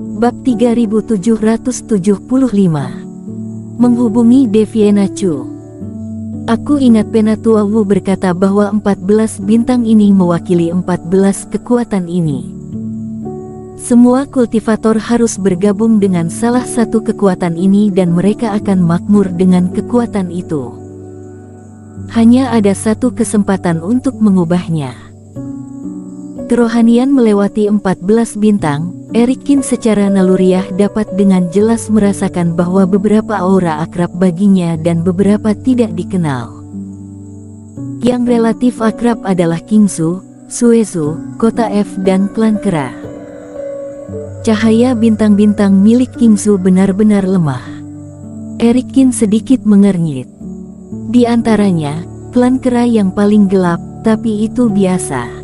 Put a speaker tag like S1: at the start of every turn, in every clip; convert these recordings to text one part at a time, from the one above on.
S1: Bab 3775. Menghubungi Deviena Chu. Aku ingat Penatua Wu berkata bahwa 14 bintang ini mewakili 14 kekuatan ini. Semua kultivator harus bergabung dengan salah satu kekuatan ini dan mereka akan makmur dengan kekuatan itu. Hanya ada satu kesempatan untuk mengubahnya. Kerohanian melewati 14 bintang, Erikin secara naluriah dapat dengan jelas merasakan bahwa beberapa aura akrab baginya dan beberapa tidak dikenal. Yang relatif akrab adalah Qingsu, Suezu, Kota F dan klan Kera. Cahaya bintang-bintang milik Qingsu benar-benar lemah. Erikin sedikit mengernyit. Di antaranya, klan Kera yang paling gelap, tapi itu biasa.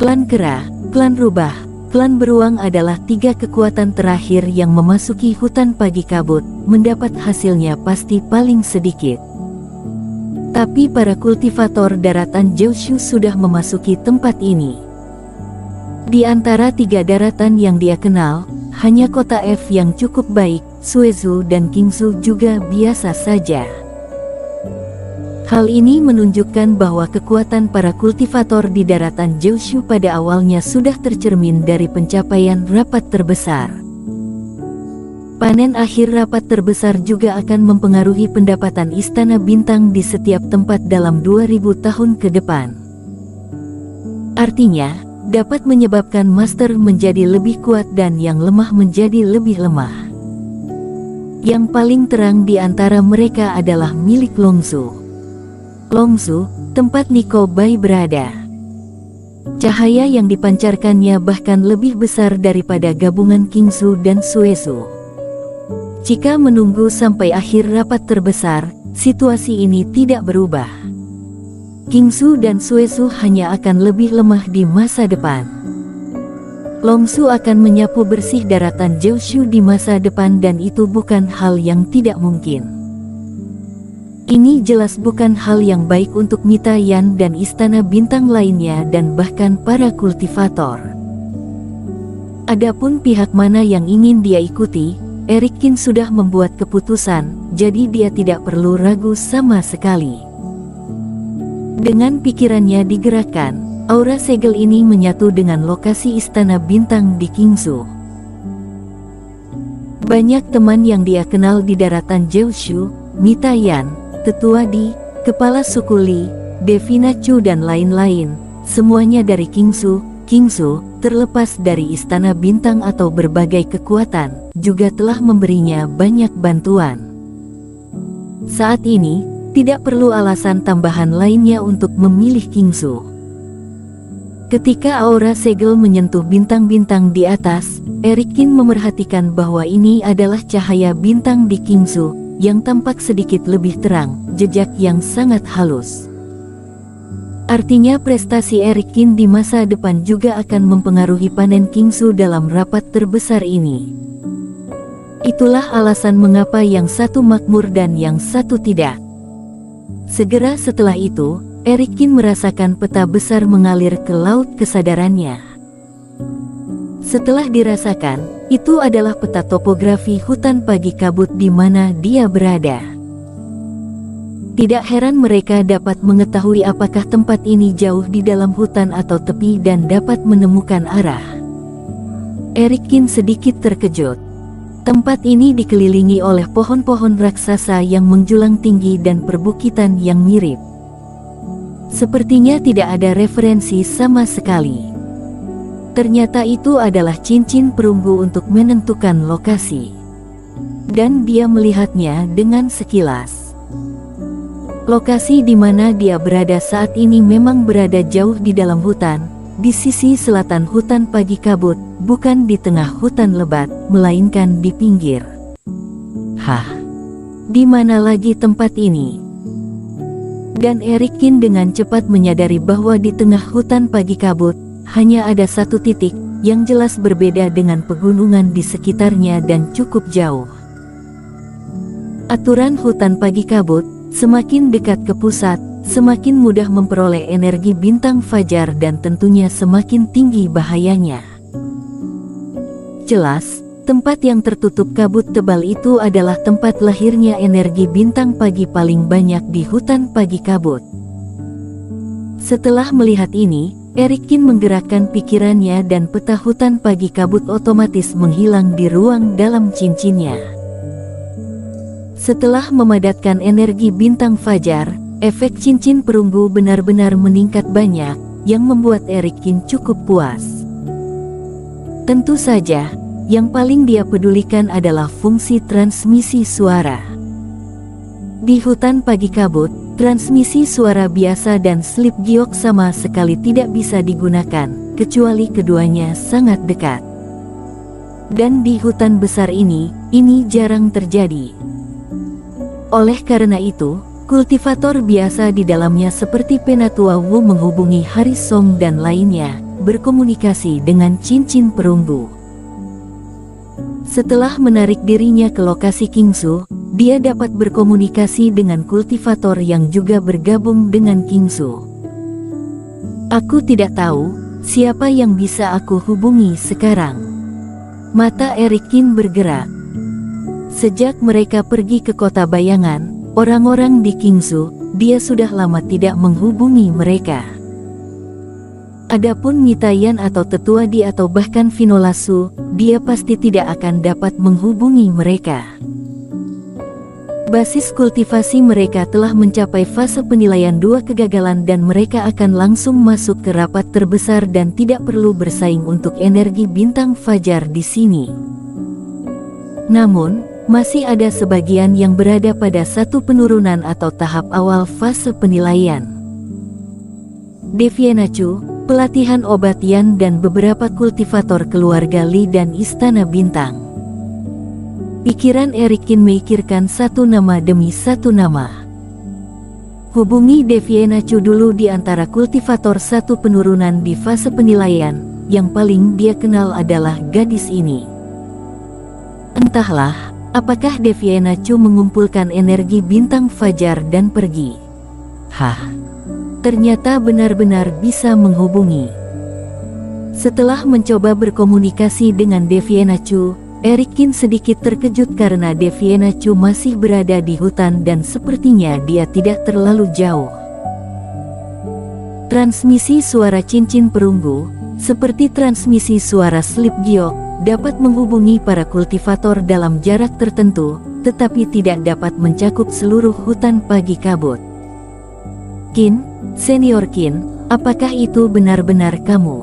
S1: Klan Kera, klan Rubah, klan Beruang adalah 3 kekuatan terakhir yang memasuki hutan pagi kabut, mendapat hasilnya pasti paling sedikit. Tapi para kultivator daratan Jiushu sudah memasuki tempat ini. Di antara 3 daratan yang dia kenal, hanya Kota F yang cukup baik, Suezu dan Qingsu juga biasa saja. Hal ini menunjukkan bahwa kekuatan para kultivator di daratan Jiushu pada awalnya sudah tercermin dari pencapaian rapat terbesar. Panen akhir rapat terbesar juga akan mempengaruhi pendapatan Istana Bintang di setiap tempat dalam 2000 tahun ke depan. Artinya, dapat menyebabkan master menjadi lebih kuat dan yang lemah menjadi lebih lemah. Yang paling terang di antara mereka adalah milik Longzu. Longzu, tempat Niko Bai berada. Cahaya yang dipancarkannya bahkan lebih besar daripada gabungan Qingsu dan Suezu. Jika menunggu sampai akhir rapat terbesar, situasi ini tidak berubah. Qingsu dan Suezu hanya akan lebih lemah di masa depan. Longzu akan menyapu bersih daratan Jiushu di masa depan dan itu bukan hal yang tidak mungkin. Ini jelas bukan hal yang baik untuk Mita Yan dan Istana Bintang lainnya dan bahkan para kultivator. Adapun pihak mana yang ingin dia ikuti, Erikin sudah membuat keputusan, jadi dia tidak perlu ragu sama sekali. Dengan pikirannya digerakkan, aura segel ini menyatu dengan lokasi Istana Bintang di Qingsu. Banyak teman yang dia kenal di daratan Jiushu, Mita Yan, Tetua Di, Kepala Suku Li, Deviena Chu dan lain-lain, semuanya dari Qingsu, terlepas dari Istana Bintang atau berbagai kekuatan, juga telah memberinya banyak bantuan. Saat ini, tidak perlu alasan tambahan lainnya untuk memilih Qingsu. Ketika aura segel menyentuh bintang-bintang di atas, Erikin memerhatikan bahwa ini adalah cahaya bintang di Qingsu, yang tampak sedikit lebih terang, jejak yang sangat halus. Artinya prestasi Erikin di masa depan juga akan mempengaruhi panen Qingsu dalam rapat terbesar ini. Itulah alasan mengapa yang satu makmur dan yang satu tidak. Segera setelah itu, Erikin merasakan peta besar mengalir ke laut kesadarannya. Setelah dirasakan, itu adalah peta topografi hutan pagi kabut di mana dia berada. Tidak heran mereka dapat mengetahui apakah tempat ini jauh di dalam hutan atau tepi dan dapat menemukan arah. Erikin sedikit terkejut. Tempat ini dikelilingi oleh pohon-pohon raksasa yang menjulang tinggi dan perbukitan yang mirip. Sepertinya tidak ada referensi sama sekali. Ternyata itu adalah cincin perunggu untuk menentukan lokasi. Dan dia melihatnya dengan sekilas. Lokasi di mana dia berada saat ini memang berada jauh di dalam hutan, di sisi selatan hutan pagi kabut, bukan di tengah hutan lebat, melainkan di pinggir. Hah? Di mana lagi tempat ini? Dan Erikin dengan cepat menyadari bahwa di tengah hutan pagi kabut, hanya ada satu titik, yang jelas berbeda dengan pegunungan di sekitarnya dan cukup jauh. Aturan hutan pagi kabut, semakin dekat ke pusat, semakin mudah memperoleh energi bintang fajar dan tentunya semakin tinggi bahayanya. Jelas, tempat yang tertutup kabut tebal itu adalah tempat lahirnya energi bintang pagi paling banyak di hutan pagi kabut. Setelah melihat ini, Erikin menggerakkan pikirannya dan peta hutan pagi kabut otomatis menghilang di ruang dalam cincinnya. Setelah memadatkan energi bintang fajar, efek cincin perunggu benar-benar meningkat banyak, yang membuat Erikin cukup puas. Tentu saja, yang paling dia pedulikan adalah fungsi transmisi suara. Di hutan pagi kabut, transmisi suara biasa dan slip giok sama sekali tidak bisa digunakan, kecuali keduanya sangat dekat. Dan di hutan besar ini jarang terjadi. Oleh karena itu, kultivator biasa di dalamnya seperti Penatua Wu menghubungi Harisong dan lainnya, berkomunikasi dengan cincin perunggu. Setelah menarik dirinya ke lokasi Kingsu, dia dapat berkomunikasi dengan kultivator yang juga bergabung dengan Kingsu. Aku tidak tahu siapa yang bisa aku hubungi sekarang. Mata Erikin bergerak. Sejak mereka pergi ke kota bayangan, orang-orang di Kingsu, dia sudah lama tidak menghubungi mereka. Adapun Mitayan atau Tetua Di atau bahkan Vinolasu, dia pasti tidak akan dapat menghubungi mereka. Basis kultivasi mereka telah mencapai fase penilaian 2 kegagalan dan mereka akan langsung masuk ke rapat terbesar dan tidak perlu bersaing untuk energi bintang fajar di sini. Namun, masih ada sebagian yang berada pada satu penurunan atau tahap awal fase penilaian. Devienachu, pelatihan obat Yan dan beberapa kultivator keluarga Li dan Istana Bintang. Pikiran Erikin memikirkan satu nama demi satu nama. Hubungi Devienachu dulu di antara kultivator satu penurunan di fase penilaian, yang paling dia kenal adalah gadis ini. Entahlah, apakah Devienachu mengumpulkan energi bintang fajar dan pergi. Ternyata benar-benar bisa menghubungi. Setelah mencoba berkomunikasi dengan Devienachu, Erikin sedikit terkejut karena Devienachu masih berada di hutan dan sepertinya dia tidak terlalu jauh. Transmisi suara cincin perunggu, seperti transmisi suara slip giok, dapat menghubungi para kultivator dalam jarak tertentu, tetapi tidak dapat mencakup seluruh hutan pagi kabut. Qin, Senior Qin, apakah itu benar-benar kamu?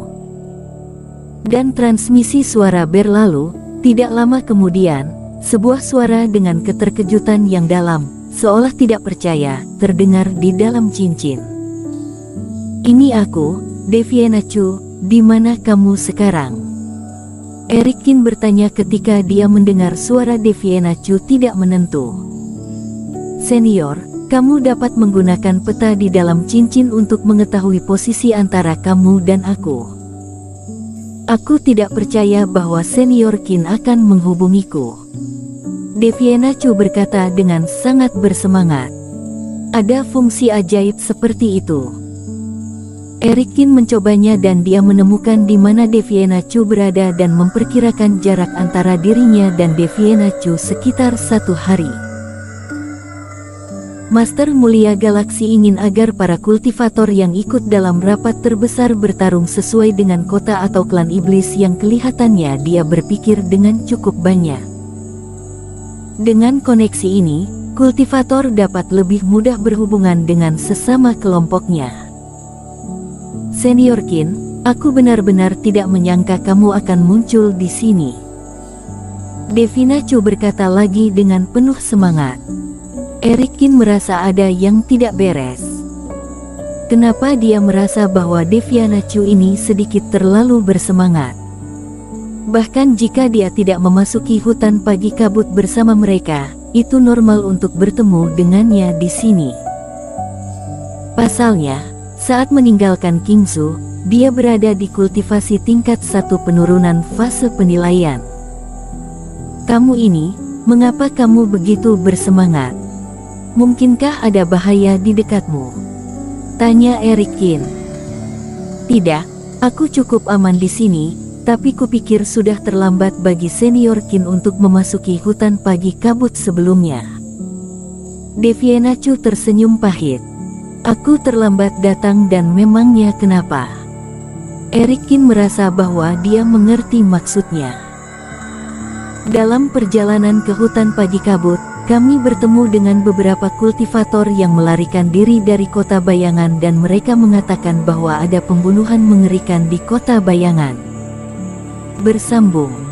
S1: Dan transmisi suara berlalu, tidak lama kemudian, sebuah suara dengan keterkejutan yang dalam, seolah tidak percaya, terdengar di dalam cincin. Ini aku, Devienachu, di mana kamu sekarang? Erikin bertanya ketika dia mendengar suara Devienachu tidak menentu. Senior, kamu dapat menggunakan peta di dalam cincin untuk mengetahui posisi antara kamu dan aku. Aku tidak percaya bahwa Senior Qin akan menghubungiku. Devienachu berkata dengan sangat bersemangat. Ada fungsi ajaib seperti itu. Erikin mencobanya dan dia menemukan di mana Devienachu berada dan memperkirakan jarak antara dirinya dan Devienachu sekitar 1 hari. Master Mulia Galaksi ingin agar para kultivator yang ikut dalam rapat terbesar bertarung sesuai dengan kota atau klan iblis yang kelihatannya dia berpikir dengan cukup banyak. Dengan koneksi ini, kultivator dapat lebih mudah berhubungan dengan sesama kelompoknya. Senior Qin, aku benar-benar tidak menyangka kamu akan muncul di sini. Devienachu berkata lagi dengan penuh semangat. Erikin merasa ada yang tidak beres. Kenapa dia merasa bahwa Devienachu ini sedikit terlalu bersemangat? Bahkan jika dia tidak memasuki hutan pagi kabut bersama mereka, itu normal untuk bertemu dengannya di sini. Pasalnya, saat meninggalkan Kingsu, dia berada di kultivasi tingkat 1 penurunan fase penilaian. Kamu ini, mengapa kamu begitu bersemangat? Mungkinkah ada bahaya di dekatmu? Tanya Erikin. Tidak, aku cukup aman di sini, Tapi kupikir sudah terlambat bagi senior Qin untuk memasuki hutan pagi kabut sebelumnya. Deviena Chu tersenyum pahit. Aku terlambat datang dan memangnya kenapa? Erik Qin merasa bahwa dia mengerti maksudnya. Dalam perjalanan ke hutan pagi kabut, kami bertemu dengan beberapa kultivator yang melarikan diri dari kota bayangan dan mereka mengatakan bahwa ada pembunuhan mengerikan di kota bayangan. Bersambung.